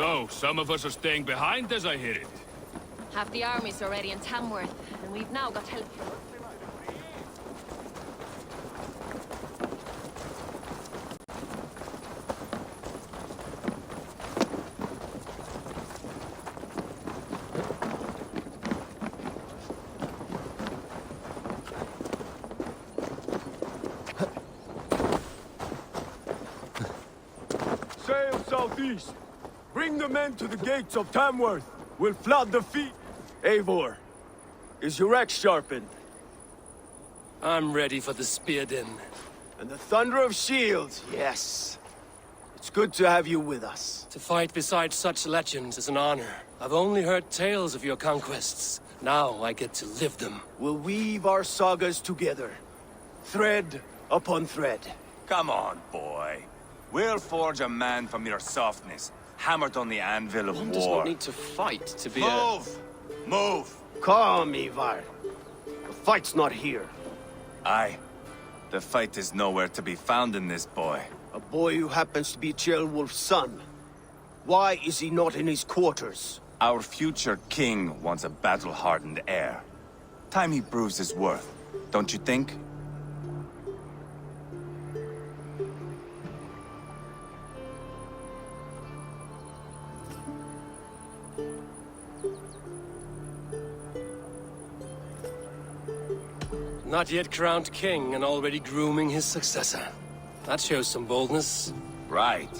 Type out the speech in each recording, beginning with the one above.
So, some of us are staying behind as I hear it. Half the army's already in Tamworth, and we've now got help. Sail southeast. Bring the men to the gates of Tamworth. We'll flood the feet. Eivor, is your axe sharpened? I'm ready for the spear din. And the thunder of shields, yes. It's good to have you with us. To fight beside such legends is an honor. I've only heard tales of your conquests. Now I get to live them. We'll weave our sagas together. Thread upon thread. Come on, boy. We'll forge a man from your softness, hammered on the anvil of One war. does not need to fight to be Move! Move! Calm, Ivar. The fight's not here. Aye. The fight is nowhere to be found in this boy. A boy who happens to be Ceolwulf's son. Why is he not in his quarters? Our future king wants a battle-hardened heir. Time he proves his worth, don't you think? Not yet crowned king and already grooming his successor. That shows some boldness. Right.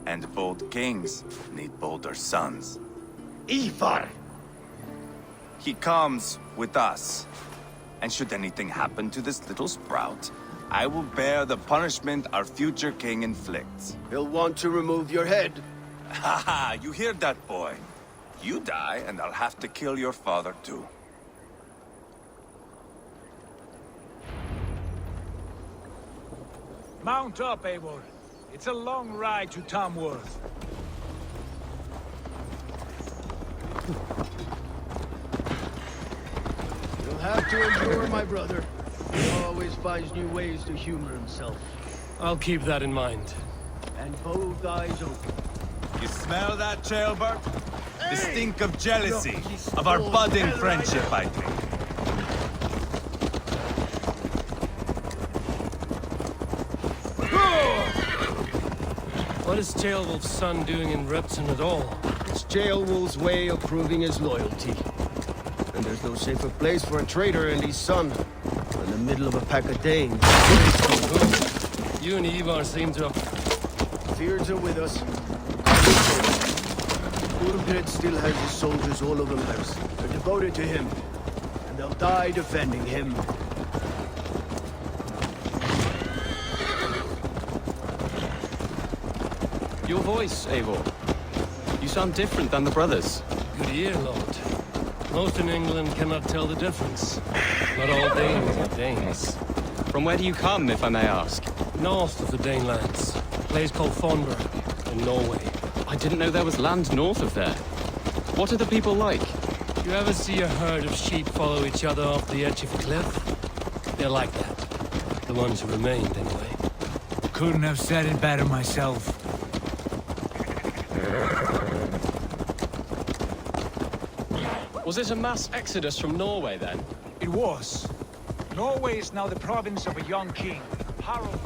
And bold kings need bolder sons. Ivar! He comes with us. And should anything happen to this little sprout, I will bear the punishment our future king inflicts. He'll want to remove your head. Haha, you hear that, boy? You die, and I'll have to kill your father, too. Mount up, Eivor. It's a long ride to Tamworth. You'll have to endure, my brother. He always finds new ways to humor himself. I'll keep that in mind. And both eyes open. You smell that, Ceolbert? The stink of jealousy, of our budding friendship, I think. What is Ceolwulf's son doing in Repton at all? It's Ceolwulf's way of proving his loyalty. And there's no safer place for a traitor and his son than in the middle of a pack of Danes. You and Ivar seem to have... Fears are with us. Urgred still has his soldiers all over Mers. They're devoted to him. And they'll die defending him. Your voice, Eivor. You sound different than the brothers. Good ear, Lord. Most in England cannot tell the difference. Not all Danes are Danes. From where do you come, if I may ask? North of the Danelands. A place called Thornburg, in Norway. I didn't know there was land north of there. What are the people like? You ever see a herd of sheep follow each other off the edge of a cliff? They're like that. The ones who remained, anyway. Couldn't have said it better myself. Was it a mass exodus from Norway, then? It was. Norway is now the province of a young king, Harald.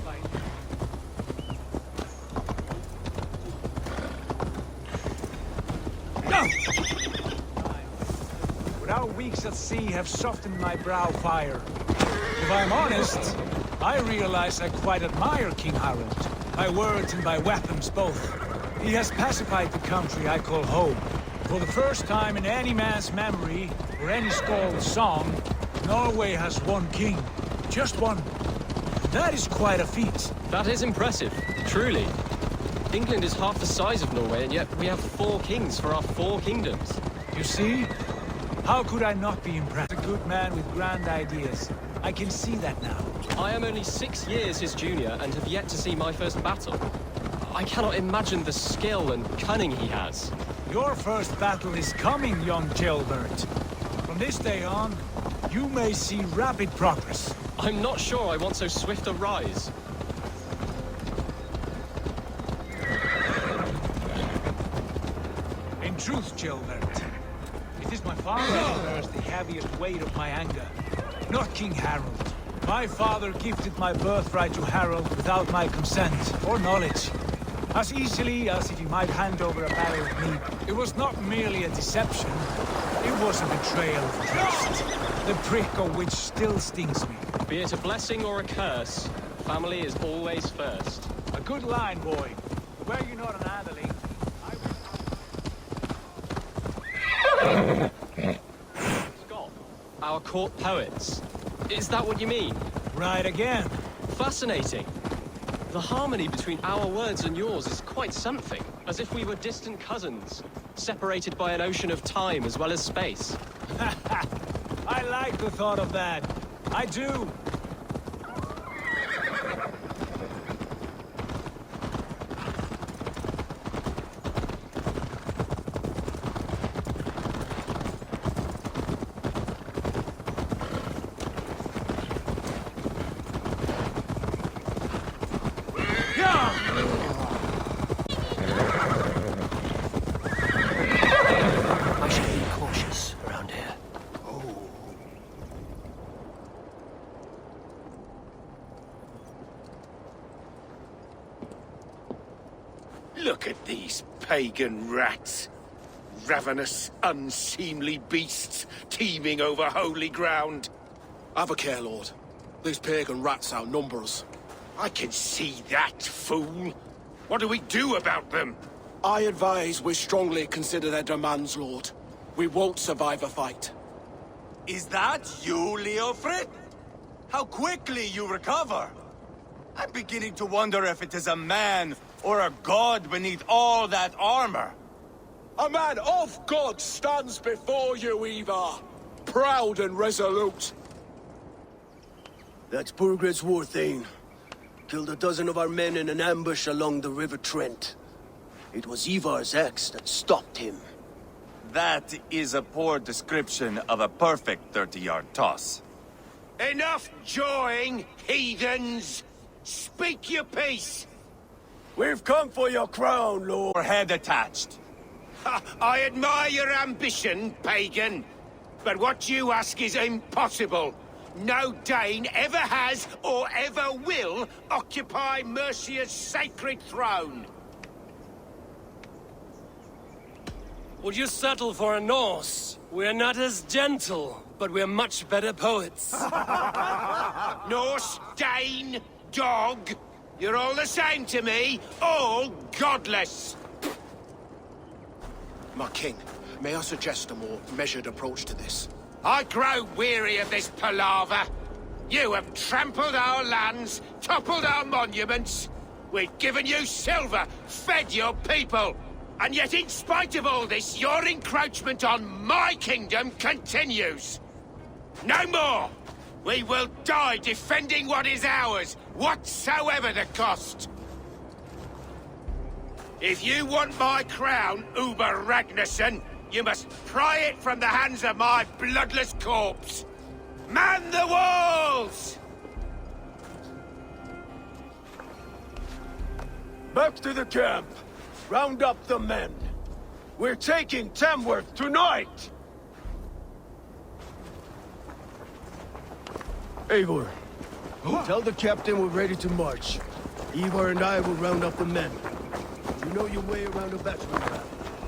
But our weeks at sea have softened my brow fire. If I'm honest, I realize I quite admire King Harald. By words and by weapons both. He has pacified the country I call home. For the first time in any man's memory, or any skald's song, Norway has one king. Just one. That is quite a feat. That is impressive, truly. England is half the size of Norway, and yet we have 4 kings for our 4 kingdoms. You see? How could I not be impressed? A good man with grand ideas. I can see that now. I am only 6 years his junior and have yet to see my first battle. I cannot imagine the skill and cunning he has. Your first battle is coming, young Ceolbert. From this day on, you may see rapid progress. I'm not sure I want so swift a rise. truth, Gilbert. It is my father who bears the heaviest weight of my anger, not King Harold. My father gifted my birthright to Harold without my consent or knowledge. As easily as if he might hand over a barrel of meat. It was not merely a deception. It was a betrayal of trust. The prick of which still stings me. Be it a blessing or a curse, family is always first. A good line, boy. Were you not an adeling, Scott, our court poets. Is that what you mean? Right again. Fascinating. The harmony between our words and yours is quite something. As if we were distant cousins, separated by an ocean of time as well as space. I like the thought of that. I do. I should be cautious around here. Look at these pagan rats. Ravenous, unseemly beasts teeming over holy ground. Have a care, Lord. These pagan rats outnumber us. I can see that, fool. What do we do about them? I advise we strongly consider their demands, Lord. We won't survive a fight. Is that you, Leofrid? How quickly you recover! I'm beginning to wonder if it is a man or a god beneath all that armor. A man of God stands before you, Ivar. Proud and resolute. That's Burgred's war thane. Killed a dozen of our men in an ambush along the River Trent. It was Ivar's axe that stopped him. That is a poor description of a perfect 30-yard toss. Enough jawing, heathens! Speak your piece! We've come for your crown, Lord. Or head attached. Ha, I admire your ambition, pagan. But what you ask is impossible. No Dane ever has or ever will occupy Mercia's sacred throne. Would you settle for a Norse? We're not as gentle, but we're much better poets. Norse, Dane, dog. You're all the same to me. All godless. My king, may I suggest a more measured approach to this? I grow weary of this palaver. You have trampled our lands, toppled our monuments. We've given you silver, fed your people. And yet in spite of all this, your encroachment on my kingdom continues. No more! We will die defending what is ours, whatsoever the cost. If you want my crown, Uber Ragnarsson, you must pry it from the hands of my bloodless corpse. Man the walls! Back to the camp. Round up the men. We're taking Tamworth tonight! Eivor, tell the captain we're ready to march. Ivar and I will round up the men. You know your way around a battering ram.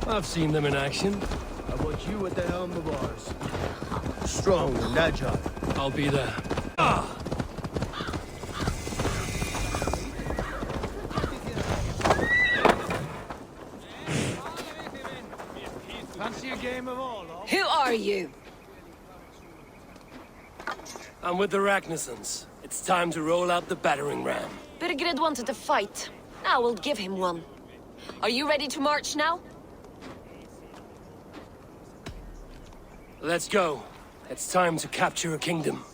I've seen them in action. I want you at the helm of ours. Strong and agile. I'll be there. Fancy a game of all, oh? Who are you? I'm with the Ragnarssons. It's time to roll out the battering ram. Birgred wanted to fight. Now we'll give him one. Are you ready to march now? Let's go. It's time to capture a kingdom.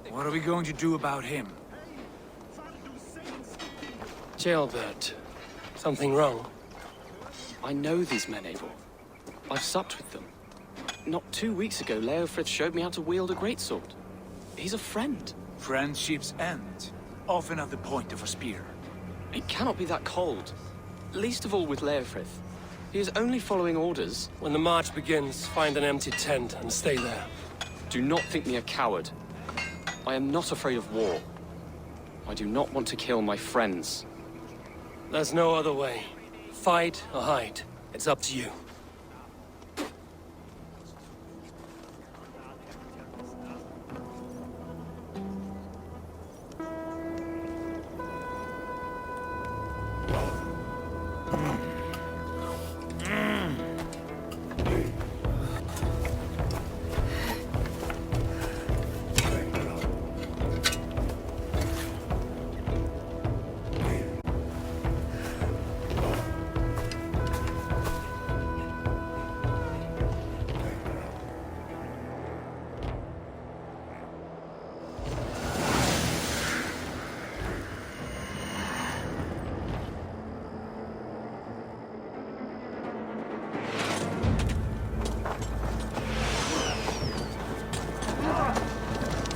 What are we going to do about him? Gilbert, something wrong? I know these men, Eivor. I've supped with them. Not 2 weeks ago, Leofrid showed me how to wield a greatsword. He's a friend. Friendship's end, often at the point of a spear. It cannot be that cold. Least of all with Leofrith. He is only following orders. When the march begins, find an empty tent and stay there. Do not think me a coward. I am not afraid of war. I do not want to kill my friends. There's no other way. Fight or hide. It's up to you.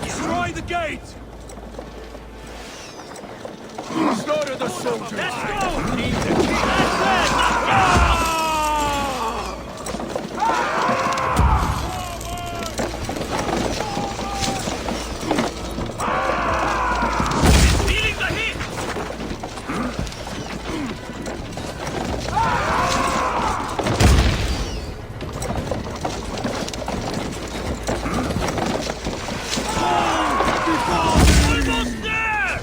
Destroy the gate! Slaughter the soldiers! Let's go! Need the key! That's it! Feeling the heat! Almost there!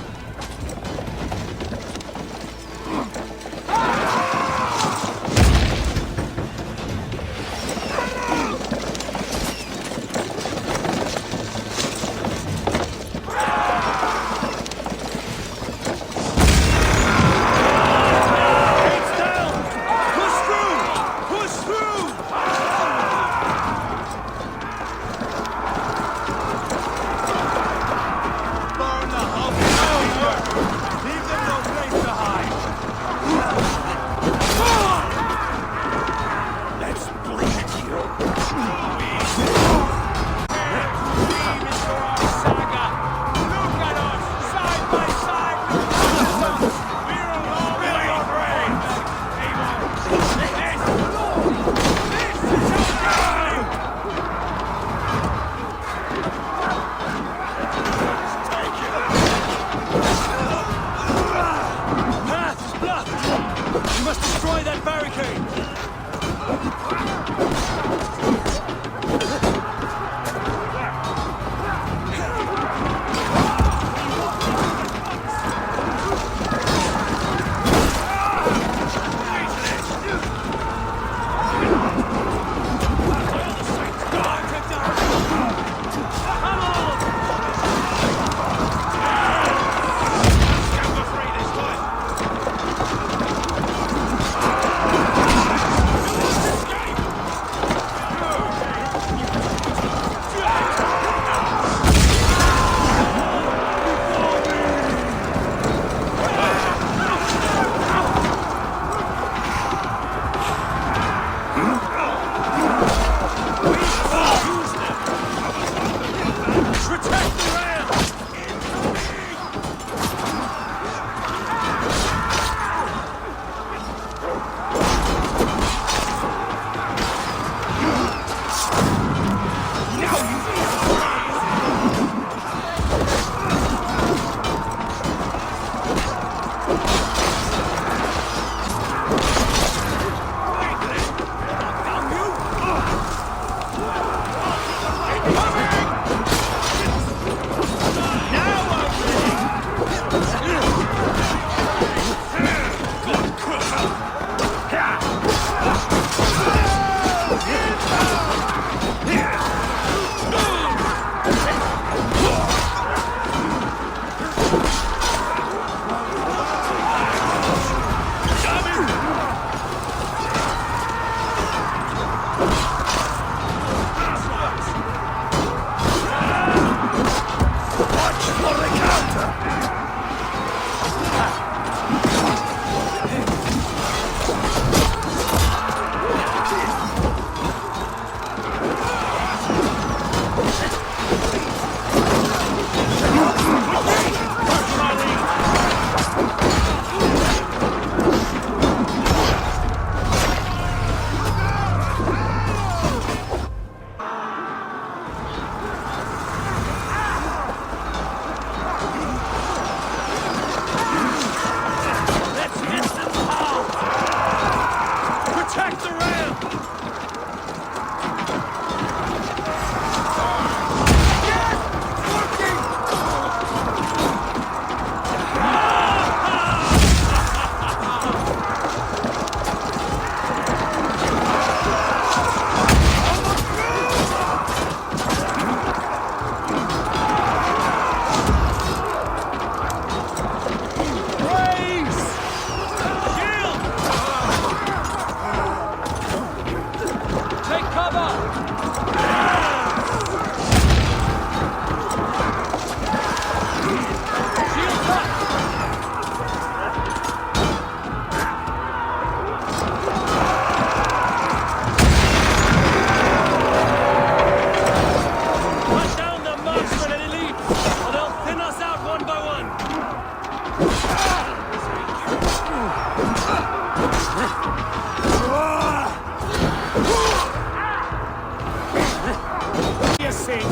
You sing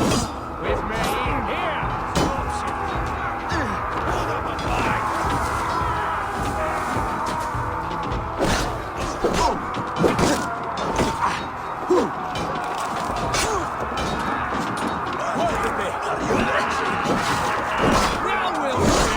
with me here. Now we'll see.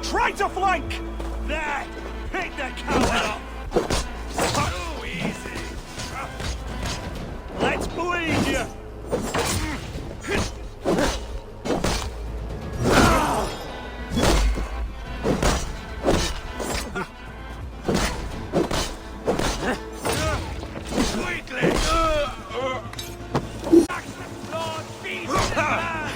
Try to flank! There! Pick the coward up! So easy! Let's bleed you! Quickly! Lord feeds the land!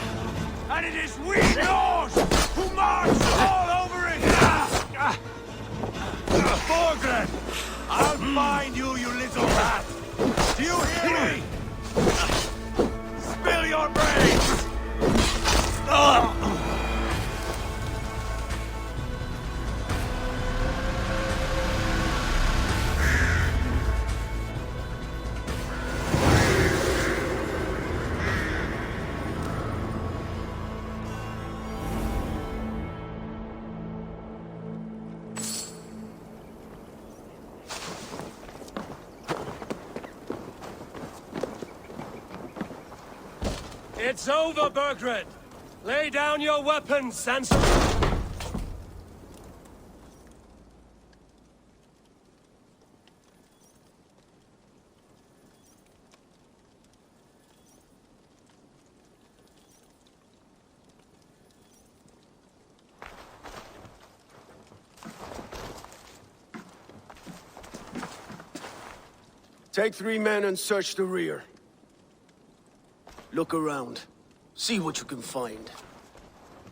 And it is we Norse who march all over it! Borgren! I'll find you, you little rat! Do you hear me? Spill your brains! It's over, Bergred! Lay down your weapons and... Take 3 men and search the rear. Look around. See what you can find.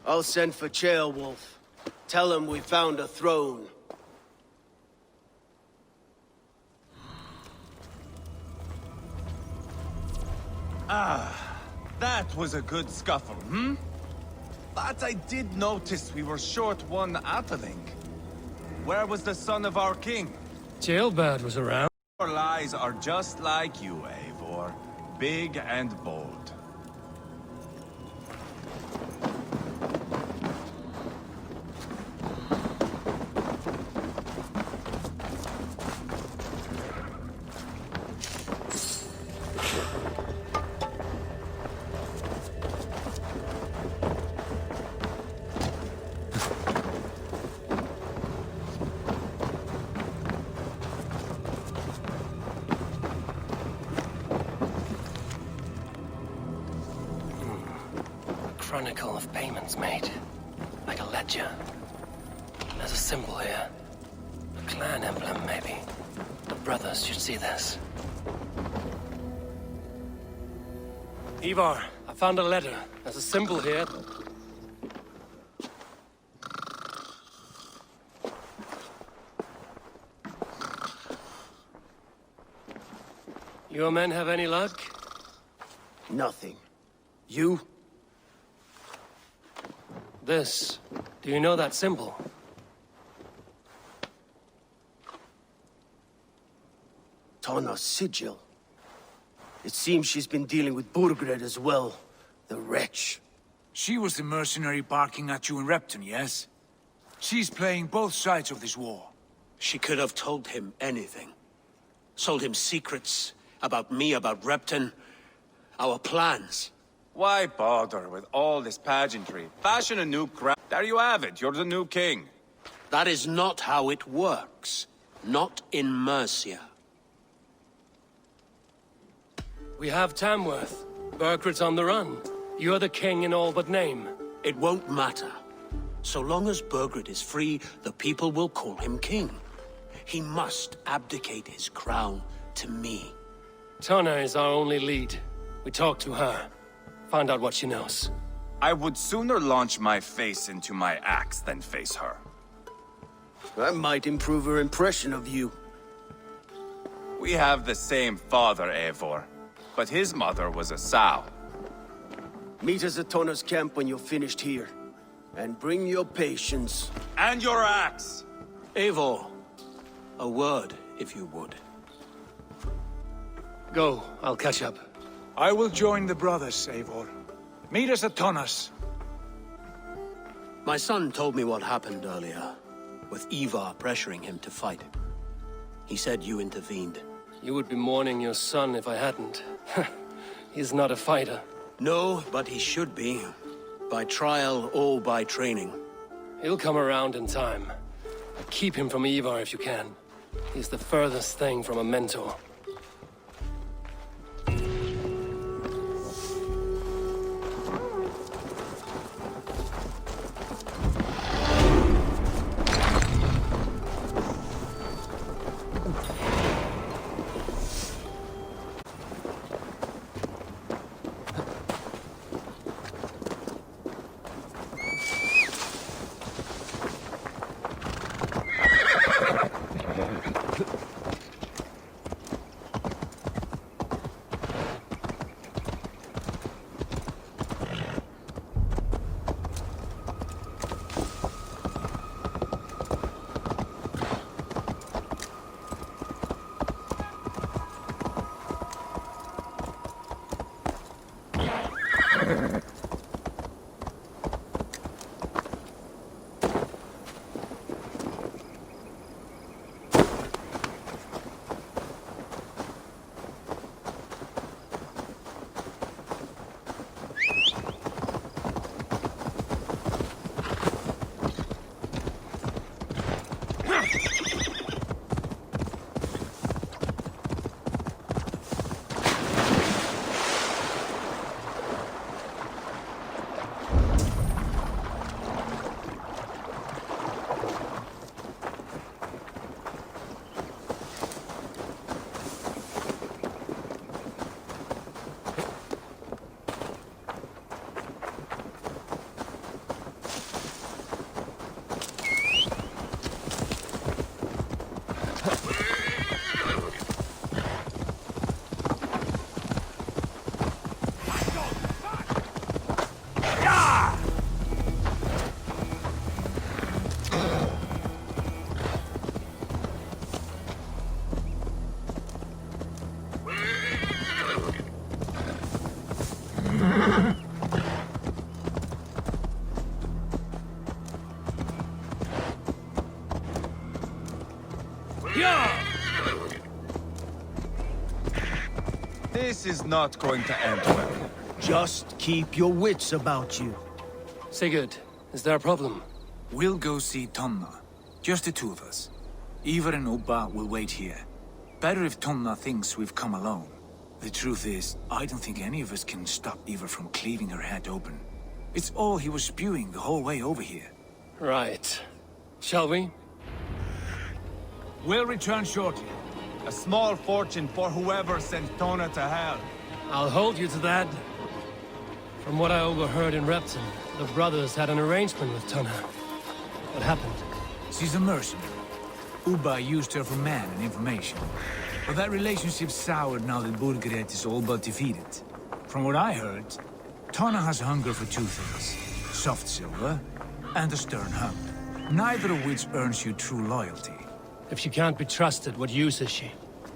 I'll send for Ceolwulf. Tell him we found a throne. That was a good scuffle, hmm? But I did notice we were short one Atheling. Where was the son of our king? Ceolbert was around. Your lies are just like you, Eivor. Big and bold. Chronicle of payments made. Like a ledger. There's a symbol here. A clan emblem, maybe. The brothers should see this. Ivar, I found a letter. There's a symbol here. Your men have any luck? Nothing. You? This. Do you know that symbol? TONNA'S sigil. It seems she's been dealing with Burgred as well. The wretch. She was the mercenary barking at you in Repton, yes? She's playing both sides of this war. She could have told him anything. Sold him secrets about me, about Repton, our plans. Why bother with all this pageantry? Fashion a new crown. There you have it. You're the new king. That is not how it works. Not in Mercia. We have Tamworth. Burgred's on the run. You're the king in all but name. It won't matter. So long as Burgred is free, the people will call him king. He must abdicate his crown to me. Tonna is our only lead. We talk to her. Find out what she knows. I would sooner launch my face into my axe than face her. That might improve her impression of you. We have the same father, Eivor. But his mother was a sow. Meet us at TONNA'S camp when you're finished here. And bring your patience. And your axe! Eivor, a word, if you would. Go, I'll catch up. I will join the brothers, Eivor. Meet us at TONNA'S. My son told me what happened earlier, with Ivar pressuring him to fight. He said you intervened. You would be mourning your son if I hadn't. He's not a fighter. No, but he should be. By trial or by training. He'll come around in time. Keep him from Ivar if you can. He's the furthest thing from a mentor. This is not going to end well. Just keep your wits about you. Sigurd, is there a problem? We'll go see Tonna. Just the two of us. Ivar and Ubba will wait here. Better if Tonna thinks we've come alone. The truth is, I don't think any of us can stop Ivar from cleaving her head open. It's all he was spewing the whole way over here. Right. Shall we? We'll return shortly. A small fortune for whoever sent Tonna to hell. I'll hold you to that. From what I overheard in Repton, the brothers had an arrangement with Tonna. What happened? She's a mercenary. Ubba used her for man and information. But that relationship soured now that Burgred is all but defeated. From what I heard, Tonna has hunger for two things. Soft silver and a stern hug. Neither of which earns you true loyalty. If she can't be trusted, what use is she?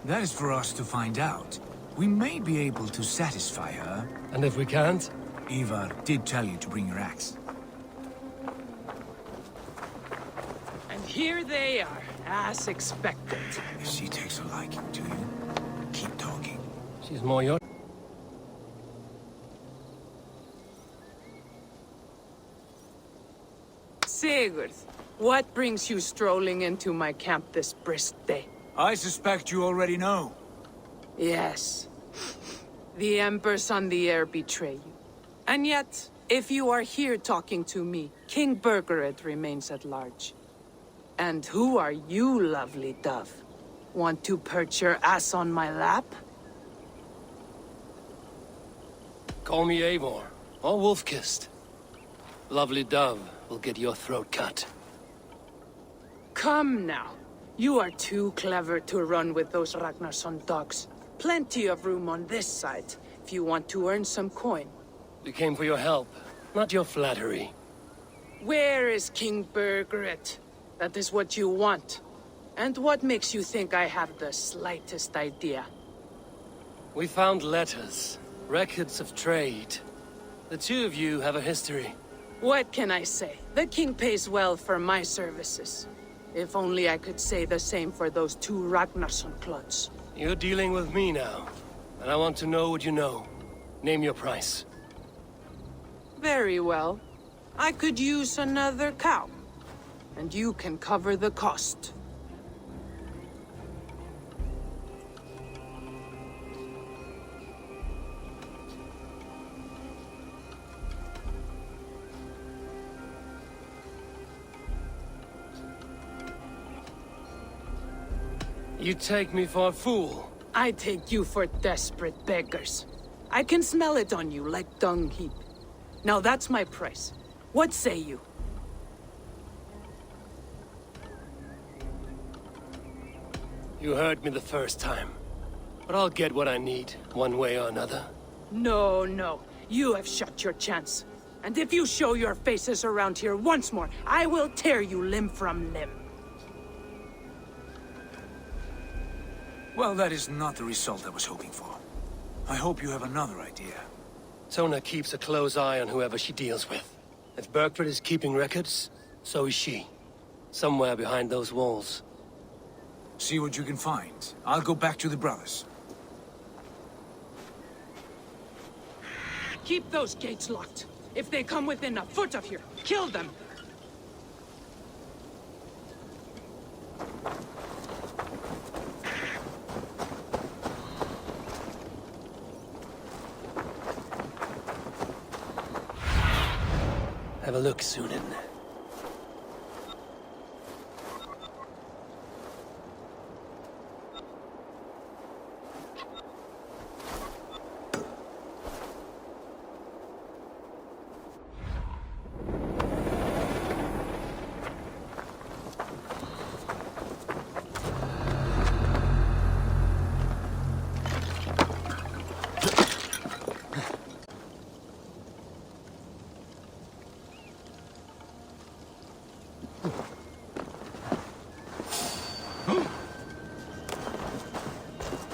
That is for us to find out. We may be able to satisfy her. And if we can't? Ivar did tell you to bring your axe. And here they are, as expected. If she takes a liking to you, keep talking. She's more your... Sigurd, what brings you strolling into my camp this brisk day? I suspect you already know. Yes. The Embers on the air betray you. And yet, if you are here talking to me, King Birgered remains at large. And who are you, lovely dove? Want to perch your ass on my lap? Call me Eivor, or Wolf-Kissed. Lovely dove will get your throat cut. Come now. You are too clever to run with those Ragnarsson dogs. Plenty of room on this side, if you want to earn some coin. We came for your help, not your flattery. Where is King Birgered? That is what you want. And what makes you think I have the slightest idea? We found letters, records of trade. The two of you have a history. What can I say? The king pays well for my services. If only I could say the same for those two Ragnarsson clods. You're dealing with me now, and I want to know what you know. Name your price. Very well. I could use another cow. And you can cover the cost. You take me for a fool. I take you for desperate beggars. I can smell it on you like dung heap. Now that's my price. What say you? You heard me the first time. But I'll get what I need, one way or another. No, no. You have shot your chance. And if you show your faces around here once more, I will tear you limb from limb. Well, that is not the result I was hoping for. I hope you have another idea. Tonna keeps a close eye on whoever she deals with. If Burkford is keeping records, so is she. Somewhere behind those walls. See what you can find. I'll go back to the brothers. Keep those gates locked. If they come within a foot of here, kill them! Have a look, Sunan.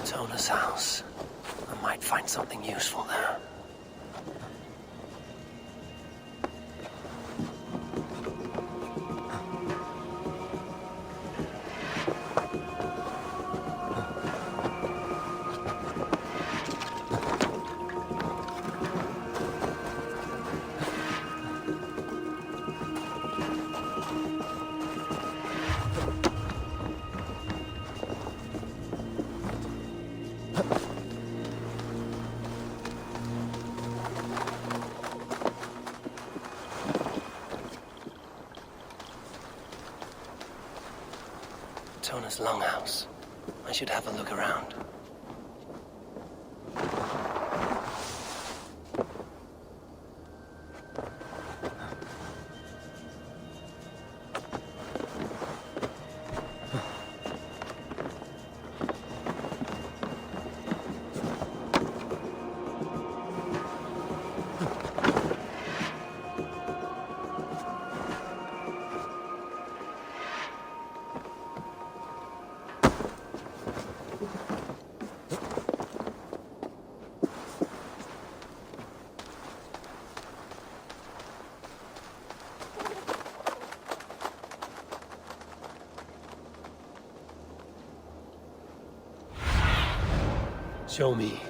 Tonna's house. I might find something useful there. Tonna's longhouse. I should have a look around. Show me.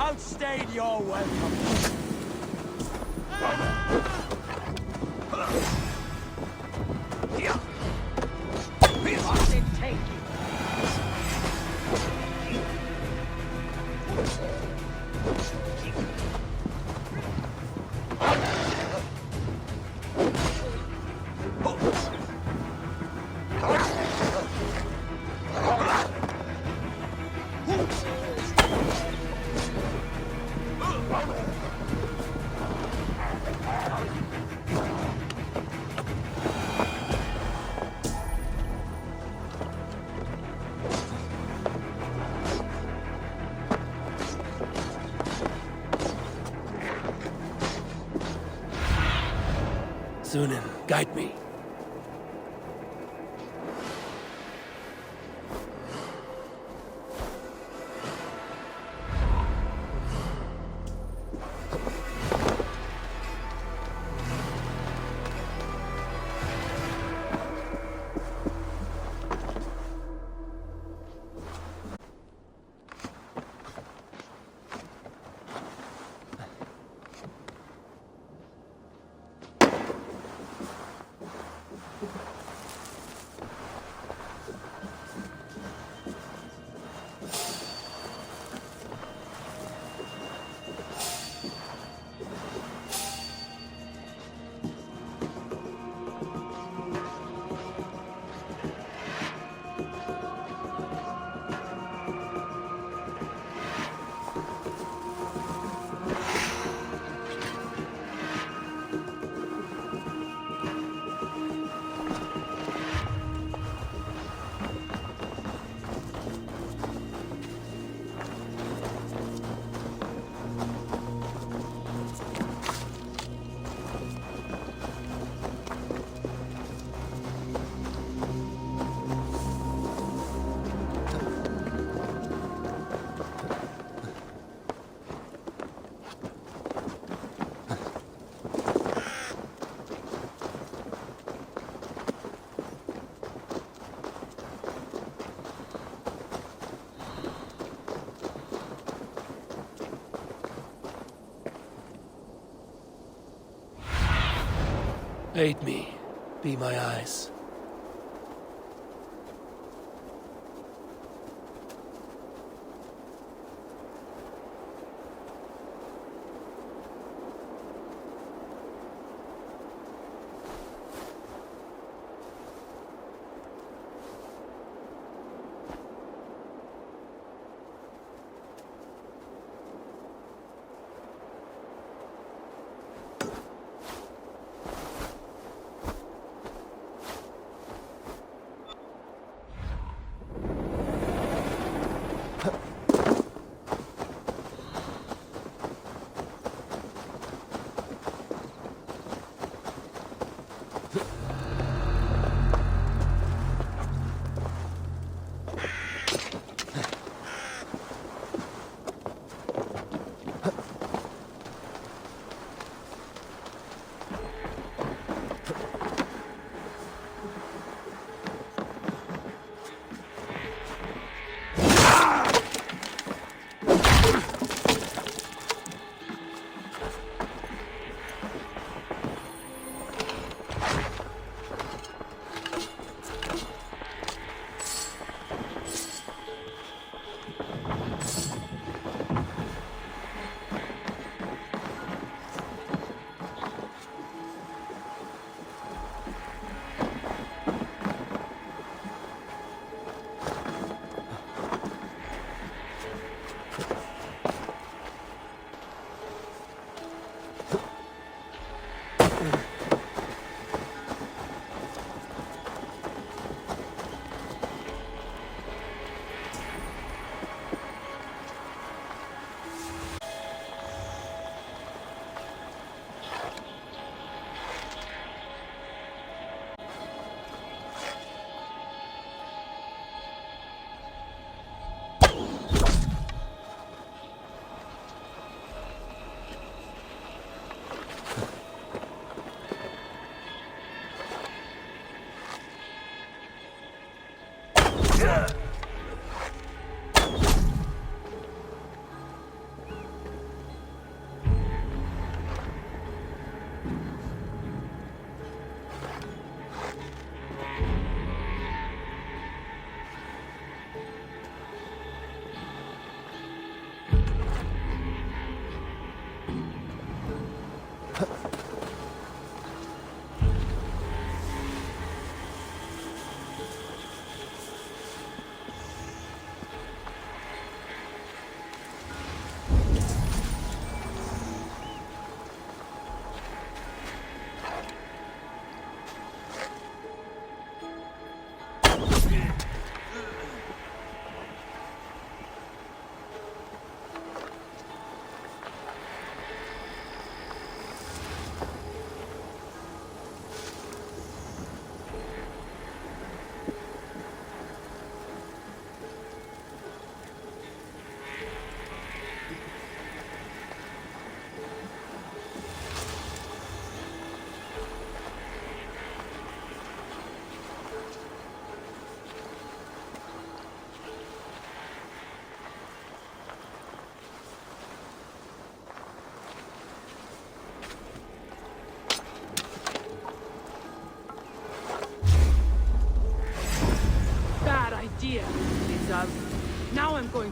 outstayed your welcome. What's it take you? Sunan, guide me. Aid me. Be my eyes.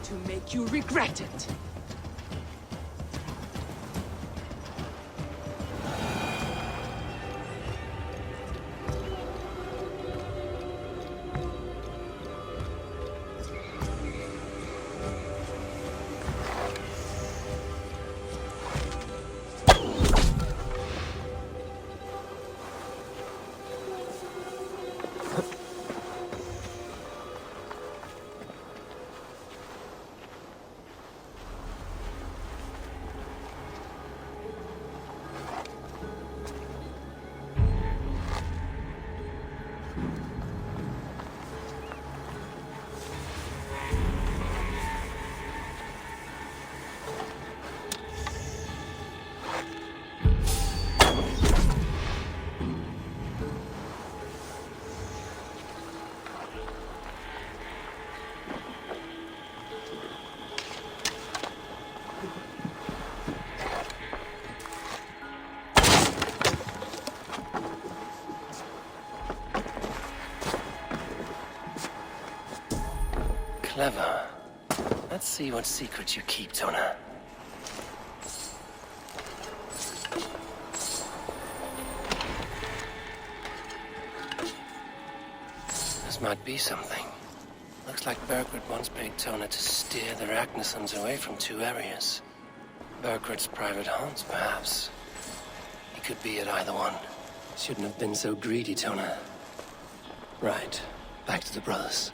to make you regret it. Clever. Let's see what secrets you keep, Tonna. This might be something. Looks like Burgred once paid Tonna to steer the Ragnarsons away from 2 areas. Burgred's private haunts, perhaps. He could be at either one. Shouldn't have been so greedy, Tonna. Right. Back to the brothers.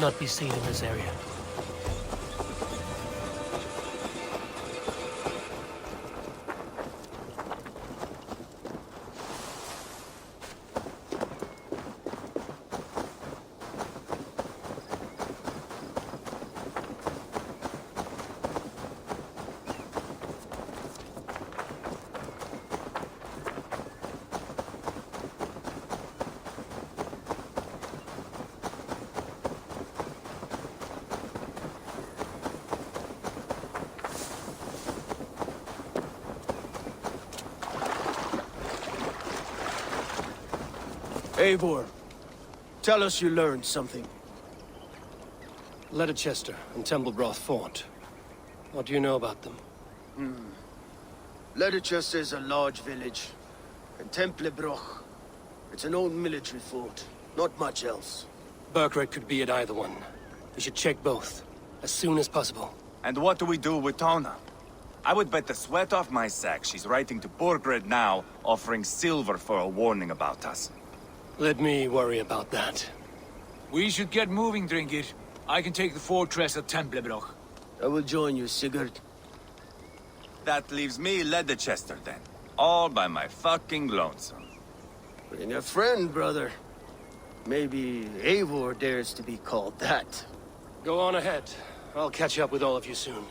Not be seen in this area. Eivor, tell us you learned something. Leicester and Templebroth fought. What do you know about them? Leicester is a large village. And Templebroch, it's an old military fort. Not much else. Burgred could be at either one. We should check both, as soon as possible. And what do we do with Tonna? I would bet the sweat off my sack she's writing to Borgred now, offering silver for a warning about us. Let me worry about that. We should get moving, Dringir. I can take the fortress at Templebroch. I will join you, Sigurd. That leaves me Leicester then. All by my fucking lonesome. Bring a friend, brother. Maybe Eivor dares to be called that. Go on ahead. I'll catch up with all of you soon.